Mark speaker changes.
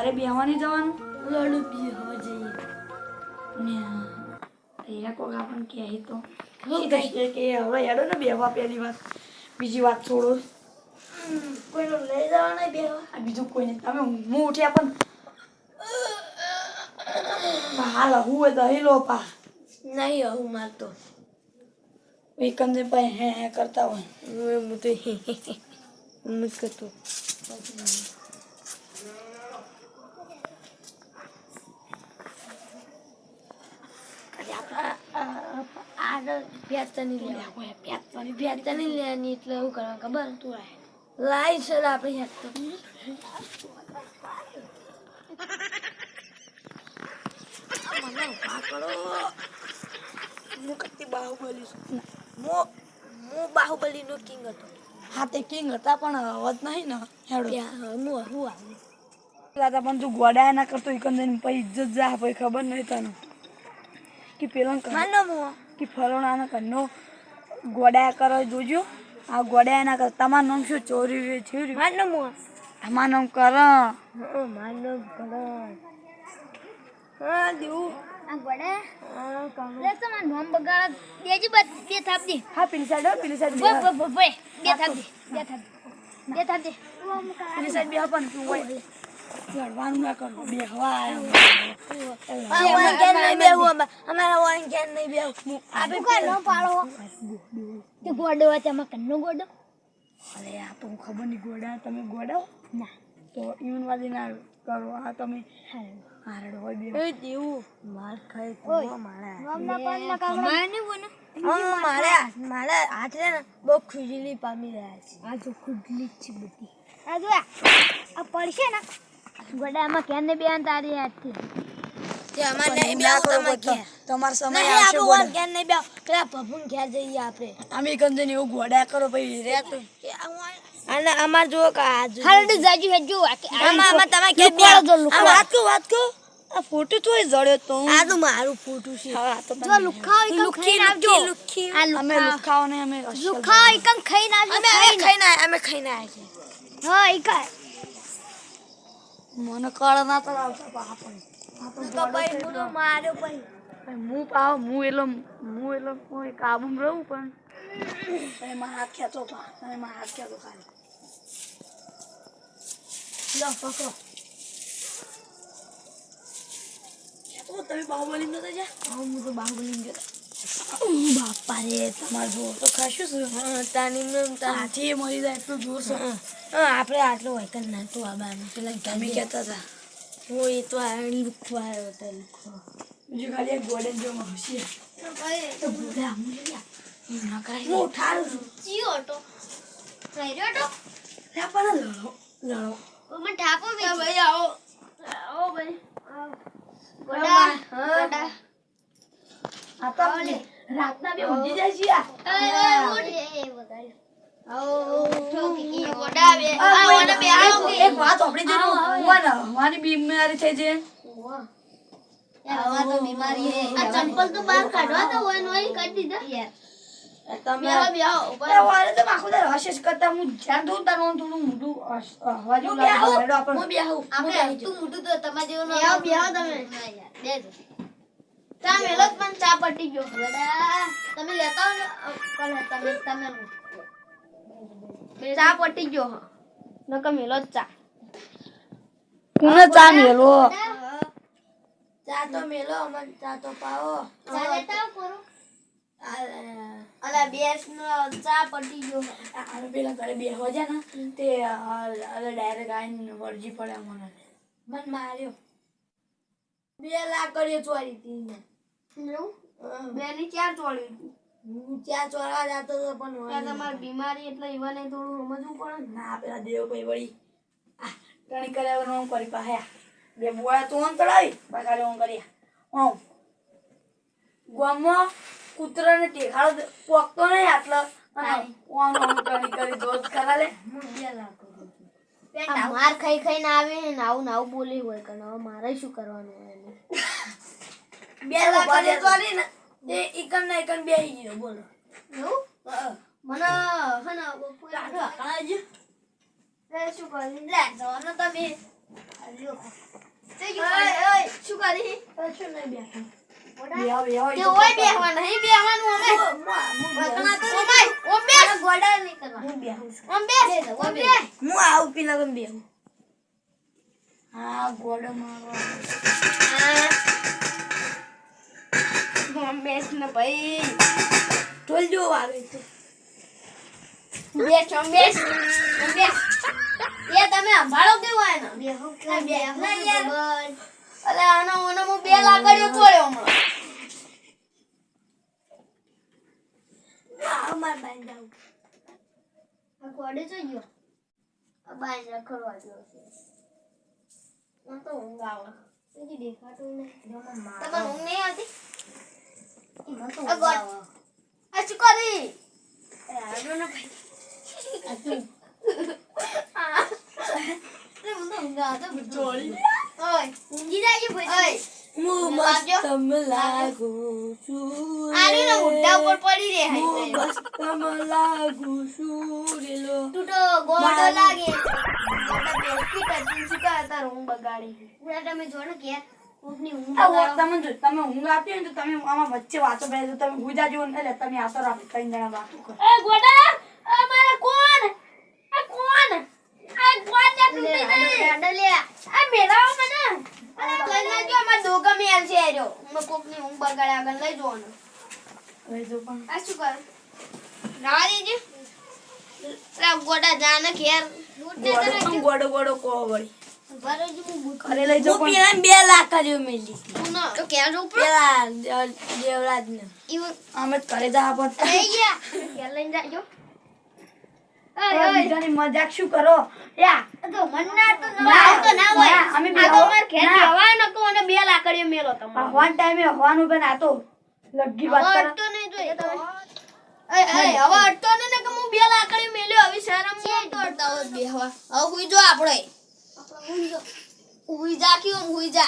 Speaker 1: ઘરે બેહવાની જવાનું
Speaker 2: લડુ બી હો જઈએ
Speaker 1: ને એ કોક આપણને કહે તો કે હવે હેડો ને બેહવા પહેલી વાત બીજી વાત છોડો
Speaker 2: કોઈનો લઈ જવાના બેહવા
Speaker 1: બીજું કોઈ નહીં તમે હું ઉઠ્યા પણ હાલ હું હોય તો હિલો પા
Speaker 2: નહીં હું મારતો
Speaker 1: વિકંદે ભાઈ હે કરતા હોય
Speaker 2: હું તો મત કરતો આગળ પ્યાસની લેવાની એટલે શું કરવા ખબર તું લાઈ છે આપણે હેડ તો મને ઉભા કરો
Speaker 1: હું કતી બાહુબલી છું
Speaker 2: હું બાહુબલીનો કિંગ હતો
Speaker 1: હા તે કિંગ હતા પણ અવાજ નહીં ને હેડો
Speaker 2: હું આવ્યું
Speaker 1: દાદા પણ તું ગોડાયા ના કરતો એકંદર પછી ઇજ્જત જા પછી ખબર નહીં તને કે પેલો
Speaker 2: માનો હું
Speaker 1: કે ફલોણાના ઘરનો ગોડાયા કરો જોજો આ ગોડાયા ના કર તમારું નામ શું ચોરી છે
Speaker 2: માનો હું
Speaker 1: તમારું નામ કર
Speaker 2: માનો કરો હા દેવું
Speaker 3: આ ગોડા લે તો માર નોમ બગાડ દેજી બે થાપ દે
Speaker 1: હા પેલી સાઈડ
Speaker 3: બે થાપ દે બે થાપ દે
Speaker 1: પેલી સાઈડ બે પણ તું હોય લડવાનું ના કર બેહવા
Speaker 2: અમારા વાન કેન નહીં બેહું
Speaker 3: આપણે કોઈ ન પાડો તે ગોડો હોય તેમાં કન્નો ગોડો
Speaker 1: અરે આ તો ખબર નહીં ગોડા તમે ગોડાઓ
Speaker 3: ના
Speaker 1: તો ઈવનવાદી ના કરો આ તમે હારડ હોય બે
Speaker 2: એ દેવું માર ખાઈ તો મારા
Speaker 3: નોમના પાન ના કામ માને બોનો
Speaker 2: મારા હાથ રે ને બહુ ખુજલી પામી રહ્યા છે
Speaker 3: આ જો ખુજલી છે બધી આ જો આ પડશે ને ગોડામાં કેને બેન તારી હાથથી
Speaker 2: તે અમાર નહીં બેહું તમે કે
Speaker 1: તમારો સમય
Speaker 2: નહીં
Speaker 1: આવશે
Speaker 2: આપણું વાન કેન નહીં બેહું પેલા ભભુન ઘેર જઈએ આપણે
Speaker 1: અમે કંદન એવું ગોડા કરો પછી રે તો
Speaker 2: અને અમાર જો કા
Speaker 3: હરડી જાજુ હેજો
Speaker 2: આમાં તમે કે વાત કો
Speaker 1: આ ફોટો તોય જડ્યો તો
Speaker 2: આ તો મારું ફોટું છે
Speaker 1: હા તો
Speaker 3: જો લુખાવ એકમ ખાઈ નાખજો આ
Speaker 1: અમે લુખાઓ ને અમે
Speaker 3: લુખાવ એકમ ખાઈ નાખજો
Speaker 2: અમે ખાઈને આયા છે
Speaker 3: હા એકા
Speaker 1: મને કળ ના તો આવતા પા પણ
Speaker 2: તો ભાઈ મુનો માર્યો ભાઈ
Speaker 1: હું પાવ હું એલો કોઈ કાબુમાં રહું પણ એમાં હાથ ખેંચો પા એમાં હાથ ખેંચો ખાલી
Speaker 2: લો પકડો
Speaker 1: તો તમે બાહુબલી નો જા
Speaker 2: હું તો બાહુબલી ગયો
Speaker 1: બાપા રે તમાર જોર તો ખાશું છે
Speaker 2: તાની
Speaker 1: હાથી મરી જાય એટલું જોર છે
Speaker 2: આપણે આટલો હોય કે ના તો આ બાર પેલા
Speaker 1: તમે કહેતા હતા
Speaker 2: હું એ તો આ લુખવા આવ્યો હતો લુખવા
Speaker 1: બીજું ખાલી એક ગોડન જો હસી તો બોલા હું ના કરાય હું ઠારું છું
Speaker 3: ચિયો હતો રહ્યો હતો
Speaker 1: લે પણ લડો
Speaker 3: મને ઠાપો બે
Speaker 2: ભાઈ આવો ભાઈ
Speaker 3: ગોડા ગોડા
Speaker 1: આ તો રાતના બે ઊંઘી જાય છે એક વાત આપણી જેનો હવાની બીમારી થઈ છે
Speaker 3: ચંપલ તો બહાર કાઢવા તો હોય નોય કાઢી દીધા
Speaker 1: તમે વારે તો આખો દર હશે કરતા હું ધ્યાન દઉં તારું થોડું મોટું હવા જેવું લાગે હેડો આપણે
Speaker 3: આપણે તું મોટું તો તમાર જેવો બેહો બેહો તમે બેજો ચા મેલો પણ ચા પટી ગયો ગોડા તમે લેતા હો ને તમે ચા પટી ગયો નકર મેલો જ ચા
Speaker 1: કોને ચા મેલો
Speaker 2: ચા તો મેલો અમન ચા તો પાવો
Speaker 3: ચા લેતા આવો કરો
Speaker 2: અલા બેસ નો ચા પટી ગયો
Speaker 1: આ પેલા ઘરે બેહવા જા ને તે ડાયરેક્ટ આઈને વરજી પડે મને
Speaker 2: માર્યો 2 લાખ કર્યો ચોરી હતી ને
Speaker 3: બે ની ચાર ચોળી
Speaker 2: હું ત્યાં ચોરવા જતો હતો પણ
Speaker 3: તમારી બીમારી એટલે ઈવાને થોડું સમજવું પડે
Speaker 1: ના પેલા દેવ ભાઈ વળી ટણી કર્યા નો કરી પાયા બે બોળા તો ઓન ચડાવી બગાડે ઓન કર્યા ગામમાં કૂતરાને ટેખાડો પોકતો નહીં આટલો અને ઓન ટણી કરી જોત કરા લે
Speaker 2: હું 2 લાખ
Speaker 3: આ માર ખાઈ ખાઈને આવે ને નાવું બોલી હોય કે ના મારે શું કરવાનું હોય એને
Speaker 2: 2 લાખ કર્યો ચોરી ને તે એકન ને એકન બેહી ગયો બોલો
Speaker 3: એવું મને હના બપોરે
Speaker 2: કાઢો કણાજી
Speaker 3: શું કરી
Speaker 2: લે જવાનો તમે
Speaker 3: શું કરી
Speaker 1: કશું નહીં બેઠા.
Speaker 3: ગોડા
Speaker 1: બેહો,
Speaker 3: તે ઓય બેહવા નહીં બેહવાનું અમે વતના તો નહીં ઓમ બેસ ગોડા નહીં કરવા
Speaker 1: હું બેહું છું.
Speaker 3: ઓમ બેસ ઓમ બેસ
Speaker 2: હું આવું પેલા ગમ બેહું.
Speaker 1: હા ગોળો મારવા.
Speaker 3: ઓમ બેસ ને ભાઈ
Speaker 2: ઢોલ જેવો વાગે છે.
Speaker 3: બેસ ઓમ બેસ ઓમ બેસ એ તમે સંભાળો કેવું આને બેહો યાર અલે આનો હું બે લાકડીઓ તોડ્યો હમણાં
Speaker 2: અમાર બાઈ જાવ.
Speaker 3: આ કોડે જોયો આ બાઈ રખડવા ગયો છે મને તો ઊંઘ આવે હજી દેખાતું નહીં તમને ઊંઘ નહીં આવતી મને તો ઊંઘ આવે આ શું કરી આનો ને ભાઈ મને તો ઊંઘ આવે ચોળી ઓય ઊંઘી જાય ભાઈ
Speaker 2: હું મસ્ત લાગુ છું.
Speaker 3: આની ને મુદ્દા ઉપર પડી રે
Speaker 2: હું
Speaker 3: હાઈ
Speaker 2: મસ્ત લાગુ છું રેલો.
Speaker 3: તું તો ગોડો લાગે ગોડા બેસી કરતી શું કા તાર ઊંઘ બગાડી પૂરા તમે જો ને કે ઊંઘની ઊંઘ
Speaker 1: આ
Speaker 3: બગાડો
Speaker 1: તમે ઊંઘ આપી હોય ને તો તમે આમાં વચ્ચે વાતો કરે તો તમે ગુજા જેવો ને એટલે તમે આતો રાખી કઈ જણા વાતો કરો.
Speaker 3: એ ગોડા આ મારા કોણ આ કોણ આ ગોડા તૂટી નહીં લે આ મેલાવ મને અરે લઈ લેજો અમાર દોગા મેલ છે એરો હું કોકની ઊંઘ બગાડ્યા આગળ લઈ જોવાનો
Speaker 1: હવે જો પણ
Speaker 3: આ શું કર રાવા દેજે લા ગોડા જાને ઘેર બૂટ ને તો
Speaker 1: ગોડો ગોડો કહો વળી.
Speaker 3: ભરો જ હું બૂટ
Speaker 1: ઘરે લઈ જાઓ
Speaker 2: હું
Speaker 1: પણ
Speaker 2: પેલા 2 લાકડીઓ મેલી.
Speaker 3: તું ન તો ઘેર ઉપર
Speaker 2: પેલા દેવરાજને.
Speaker 3: ઈવન
Speaker 1: અમે જ ઘરે જા પણ
Speaker 3: લઈ ગયા ઘેર લઈને જાજો
Speaker 1: હવે બીજાની મજાક શું કરો યા
Speaker 3: તો મન્ના તો ના હોય
Speaker 1: અમે
Speaker 3: આ તો માર ઘેર જવા નકો અને 2 લાકડીઓ મેલો
Speaker 1: આ
Speaker 3: તમારો
Speaker 1: હોન ટાઈમે હોવાનું બેન આ તો લગી વાત
Speaker 3: હવે
Speaker 1: કરે.
Speaker 3: અટતો નહીં જોઈએ તમે એ હવે અટતો નહીં ને કે હું 2 લાકડીઓ મેલ્યો હવે શરમ નહીં તો અટતા હોત બેહવા હવે હુઈ જો આપણે હુઈ જા ક્યું હુઈ જા